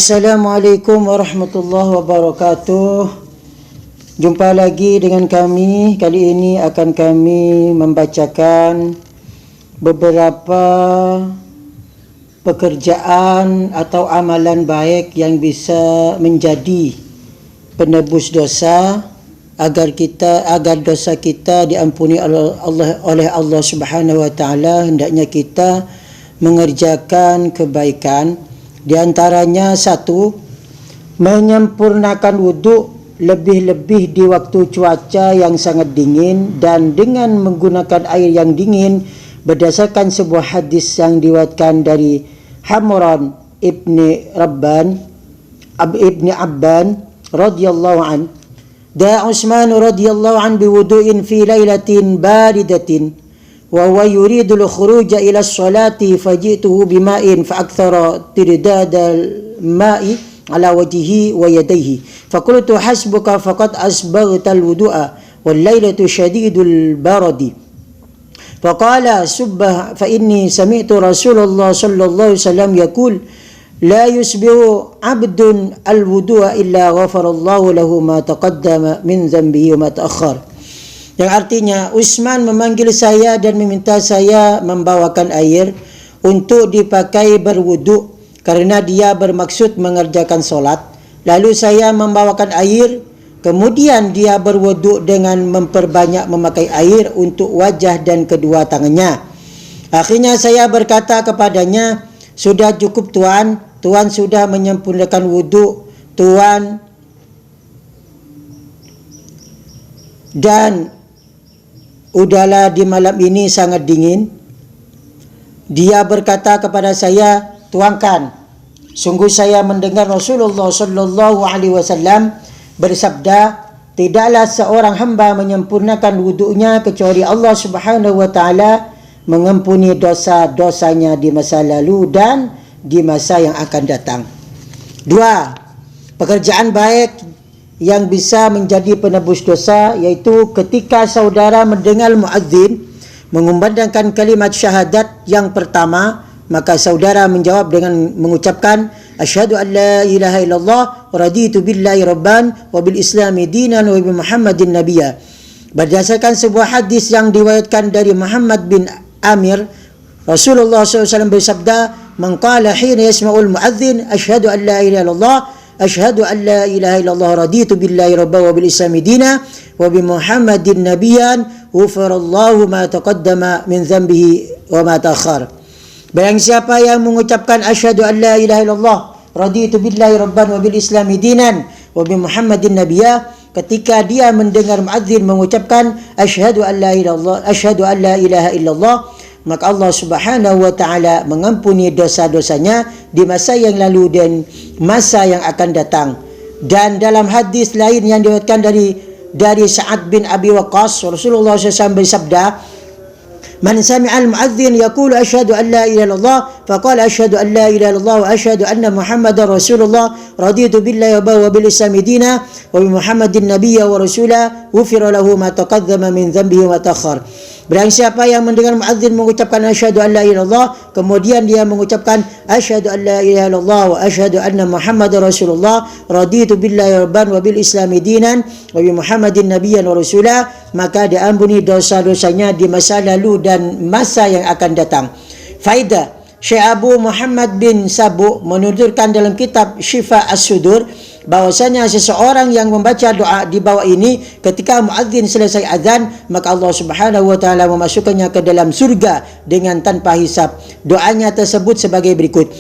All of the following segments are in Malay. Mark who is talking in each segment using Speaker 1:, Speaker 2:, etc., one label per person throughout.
Speaker 1: Assalamualaikum warahmatullahi wabarakatuh. Jumpa lagi dengan kami. Kali ini akan kami membacakan beberapa pekerjaan atau amalan baik yang bisa menjadi penebus dosa agar dosa kita diampuni oleh Allah Subhanahu wa taala. Hendaknya kita mengerjakan kebaikan. Di antaranya satu, menyempurnakan wuduk lebih-lebih di waktu cuaca yang sangat dingin dan dengan menggunakan air yang dingin berdasarkan sebuah hadis yang diriwayatkan dari Hamran ibni Abban radhiyallahu an. Da Utsman radhiyallahu an biwudu'in fi lailatin baridatin وهو يريد الخروج إلى الصلاة فجئته بماء فأكثر ترداد الماء على وجهه ويديه فقلت حسبك فقد أسبغت الوضوء والليلة شديد البرد فقال سبه فإني سمعت رسول الله صلى الله عليه وسلم يقول لا يسبغ عبد الوضوء إلا غفر الله له ما تقدم من ذنبه وما تأخر. Yang artinya Utsman memanggil saya dan meminta saya membawakan air untuk dipakai berwuduk karena dia bermaksud mengerjakan solat. Lalu saya membawakan air, kemudian dia berwuduk dengan memperbanyak memakai air untuk wajah dan kedua tangannya. Akhirnya saya berkata kepadanya, sudah cukup Tuan, Tuan sudah menyempurnakan wuduk Tuan, dan udahlah di malam ini sangat dingin. Dia berkata kepada saya, tuangkan. Sungguh saya mendengar Rasulullah sallallahu alaihi wasallam bersabda, tidaklah seorang hamba menyempurnakan wuduknya kecuali Allah Subhanahu wa taala mengampuni dosa-dosanya di masa lalu dan di masa yang akan datang. Dua, pekerjaan baik yang bisa menjadi penebus dosa, yaitu ketika saudara mendengar muadzin mengumandangkan kalimat syahadat yang pertama, maka saudara menjawab dengan mengucapkan asyhadu an la ilaha illallah wa raditu billahi rabban wa bil islami dinan wa bi muhammadin nabiyya. Berdasarkan sebuah hadis yang diriwayatkan dari Muhammad bin Amir, Rasulullah SAW bersabda, man qala hina yasma'ul muadzin asyhadu an la ilaha illallah Ashhadu an la ilaha illallah raditu billahi rabban wa bil islami dina wa bi muhammadin nabiyyan ghufirallahu ma taqaddama min dhanbihi wa ma ta'akhkhar. Barang siapa yang mengucapkan asyhadu an la ilaha illallah raditu billahi rabban wa bil islami dinan wa bi muhammadin nabiyya, ketika dia mendengar muadzin mengucapkan asyhadu an la ilaha illallah, maka Allah Subhanahu wa taala mengampuni dosa-dosanya di masa yang lalu dan masa yang akan datang. Dan dalam hadis lain yang diriwayatkan dari Sa'ad bin Abi Waqqas, Rasulullah SAW bersabda, man sami'a al-mu'adzin yaqulu asyhadu an la ilaha illallah faqala asyhadu an la ilaha illallah wa asyhadu anna muhammadar rasulullah raditu billahi wa bil islami dina wa bi muhammadin nabiyya wa rasula ghufira lahu ma taqaddama min dhanbihi wa ta'akhkhar. Barang siapa yang mendengar muadzin mengucapkan asyhadu an la ilaha illallah, kemudian dia mengucapkan asyhadu an la ilaha illallah wa asyhadu anna muhammadar rasulullah raditu billahi rabban wa bil islami dinan wa bi muhammadin nabiyyan wa rasula, maka diampuni dosa-dosanya di masa lalu dan masa yang akan datang. Faedah, Syekh Abu Muhammad bin Sabu menuturkan dalam kitab Syifa As-Sudur bahwasanya seseorang yang membaca doa di bawah ini ketika muadzin selesai azan, maka Allah Subhanahu wa taala memasukkannya ke dalam surga dengan tanpa hisab. Doanya tersebut sebagai berikut: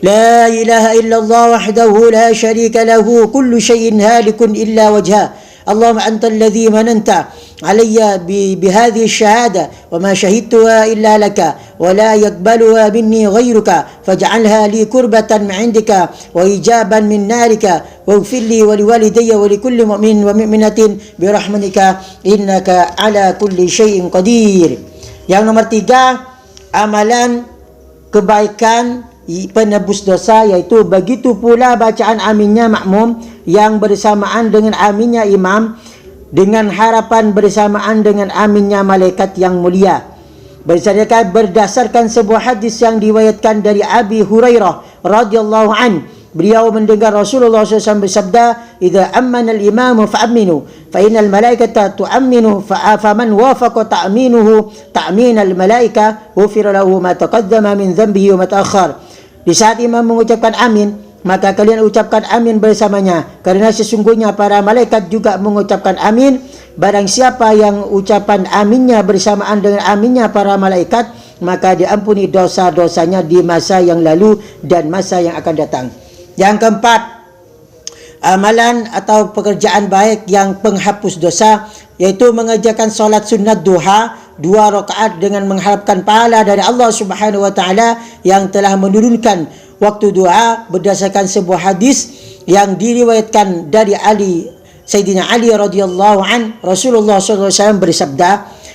Speaker 1: La ilaha illallah wahdahu la syarika lahu kullu syai'in halikun illa wajha. Allahumma antal ladzi mananta alayya bihadhihi syahada wa ma syahidtuha illa laka wa la yaqbaluha minni ghayruka faj'alha li kurbatan min 'indika wa ijaban min narika waghfir li wa liwalidayya wa likulli mu'minin wa mu'minatin bi rahmatika innaka ala kulli syai'in qadir. Yang nomor 3, amalan kebaikan penebus dosa, yaitu begitu pula bacaan aminnya makmum yang bersamaan dengan aminnya imam, dengan harapan bersamaan dengan aminnya malaikat yang mulia. Berdasarkan sebuah hadis yang diriwayatkan dari Abi Hurairah radhiyallahu an, beliau mendengar Rasulullah SAW bersabda, "Idza ammana al-imamu fa'aminu, fa innal malaikata tu'amminu, faman wafaqa ta'minuhu ta'min al-malaika, ghufira lahu ma taqaddama min dhanbihi wa ma ta'akhkhar." Di saat imam mengucapkan amin, maka kalian ucapkan amin bersamanya, karena sesungguhnya para malaikat juga mengucapkan amin. Barang siapa yang ucapan aminnya bersamaan dengan aminnya para malaikat, maka diampuni dosa-dosanya di masa yang lalu dan masa yang akan datang. Yang keempat, amalan atau pekerjaan baik yang penghapus dosa, yaitu mengerjakan solat sunat duha 2 rakaat dengan mengharapkan pahala dari Allah Subhanahu wa taala yang telah menurunkan waktu doa berdasarkan sebuah hadis yang diriwayatkan dari Sayyidina Ali radhiyallahu an, Rasulullah sallallahu alaihi wasallam bersabda,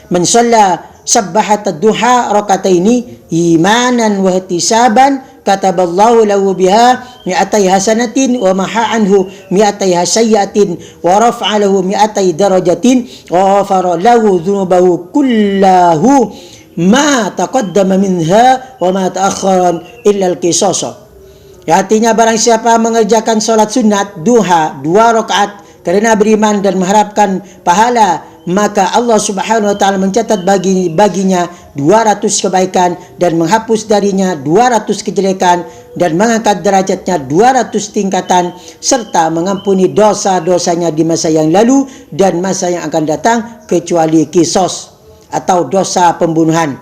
Speaker 1: "Man shalla sabbahat ad-duha rakataini imanan wa ihtisaban, kataballahu lahu biha mi'atai hasanatin wa maha anhu mi'atai sayyiatin wa rafa'a lahu mi'atai darajatin wa ghafara lahu dzunubahu kullahu ma taqaddama minha wa ma ta'akhkhara illa al-qisas." Artinya barang siapa mengerjakan solat sunat duha 2 rakaat kerana beriman dan mengharapkan pahala, maka Allah Subhanahu wa taala mencatat baginya 200 kebaikan dan menghapus darinya 200 kejelekan dan mengangkat derajatnya 200 tingkatan serta mengampuni dosa-dosanya di masa yang lalu dan masa yang akan datang, kecuali qisas atau dosa pembunuhan.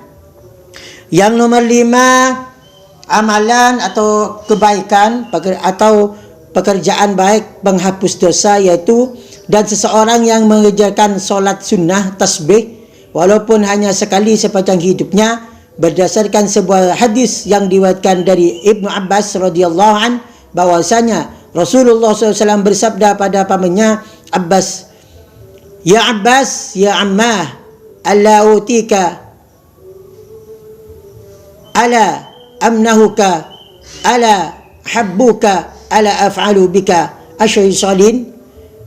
Speaker 1: Yang nomor 5, amalan atau kebaikan atau pekerjaan baik penghapus dosa, yaitu dan seseorang yang mengerjakan solat sunnah tasbih walaupun hanya sekali sepanjang hidupnya, berdasarkan sebuah hadis yang diriwayatkan dari Ibnu Abbas radhiyallahu an, bahwasanya Rasulullah SAW bersabda pada pamannya Abbas, "Ya Abbas, ya ammah, alla utika, ala amnahuka, ala habbuka, ala af'alu bika asyri salin,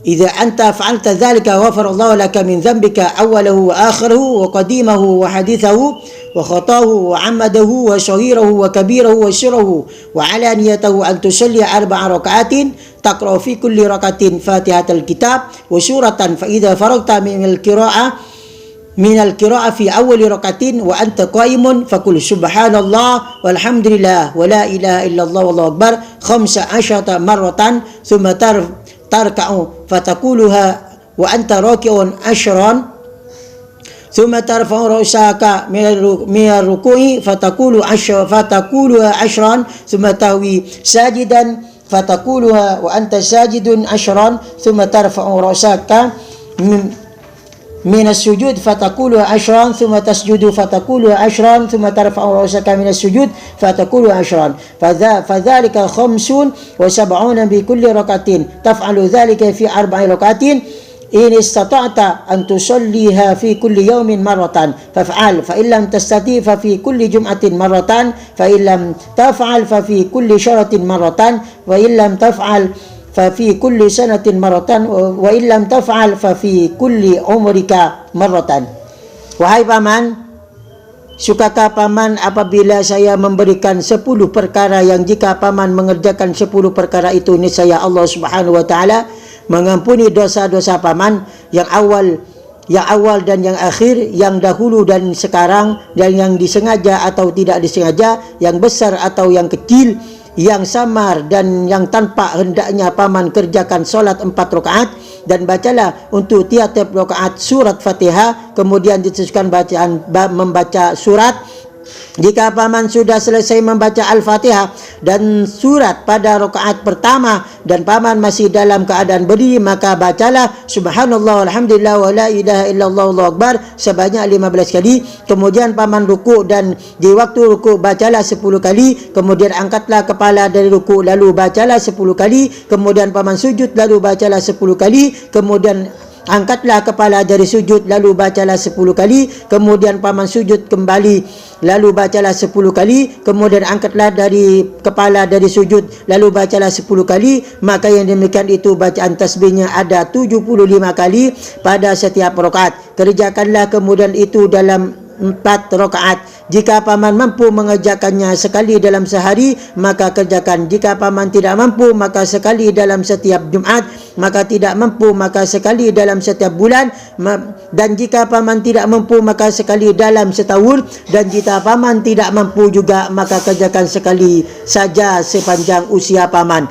Speaker 1: idza anta fa'alta dhalika ghafara Allah laka min dhanbika awwalahu wa akhirahu wa qadimahu wa hadithahu wa khatahu wa amadahu wa shahirahu wa kabirahu wa sirrahu wa alaniyatahu an tusalli 4 raka'atin taqra fi kulli rak'atin fatihatal kitab wa suratan, fa idza faragta min al-qira'ah fi awwal rak'atin wa anta qa'imun faqul subhanallah walhamdulillah wa la ilaha illallah wallahu akbar 15 marratan, thumma tarka'u fataquluha wa anta raki'un 10, thumma tarfa'u ra'saka min ar-ruku'i fataquluha 10, thumma tahwi sajidan fataquluha wa anta sajidun 10, thumma tarfa'u ra'saka min as-sujud fataqulu 10, thumma tasjudu fataqulu 10, thumma tarfa'u ra'saka min as-sujud fataqulu 10, fadzalika 75 bi kulli rak'atin taf'alu dzalika fi 4 rak'atin in istata'ta an tusalliha fi kulli yawmin marratan faf'al, fa in lam tastati' fa fi kulli jum'atin marratan, fa in lam taf'al fa fi kulli syahrin marratan, wa in lam taf'al ففي كل سنة مرة وإن لم تفعل ففي كل عمرك مرة. Wahai paman, sukakah paman apabila saya memberikan 10 perkara yang jika paman mengerjakan 10 perkara itu, niscaya Allah Subhanahu wa taala mengampuni dosa-dosa paman yang awal dan yang akhir, yang dahulu dan sekarang, dan yang disengaja atau tidak disengaja, yang besar atau yang kecil, yang samar dan yang tanpa hendaknya paman kerjakan solat 4 rakaat, dan bacalah untuk tiap-tiap rakaat surat Fatihah, kemudian diteruskan membaca surat. Jika paman sudah selesai membaca Al-Fatihah dan surat pada rakaat pertama dan paman masih dalam keadaan berdiri, maka bacalah subhanallah walhamdulillah wa la ilaha illallah wallahu akbar sebanyak 15 kali. Kemudian paman ruku' dan di waktu ruku' bacalah 10 kali. Kemudian angkatlah kepala dari ruku' lalu bacalah 10 kali. Kemudian paman sujud lalu bacalah 10 kali. Kemudian angkatlah kepala dari sujud lalu bacalah 10 kali. Kemudian paman sujud kembali lalu bacalah 10 kali. Kemudian angkatlah dari kepala dari sujud lalu bacalah 10 kali. Maka yang demikian itu bacaan tasbihnya ada 75 kali pada setiap rakaat. Kerjakanlah kemudian itu dalam 4 rakaat Jika paman mampu mengerjakannya sekali dalam sehari, maka kerjakan. Jika paman tidak mampu, maka sekali dalam setiap Jumaat. Maka tidak mampu, maka sekali dalam setiap bulan. Dan jika paman tidak mampu, maka sekali dalam setahun. Dan jika paman tidak mampu juga, maka kerjakan sekali saja sepanjang usia paman.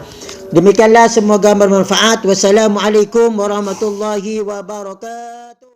Speaker 1: Demikianlah, semoga bermanfaat. Wassalamualaikum warahmatullahi wabarakatuh.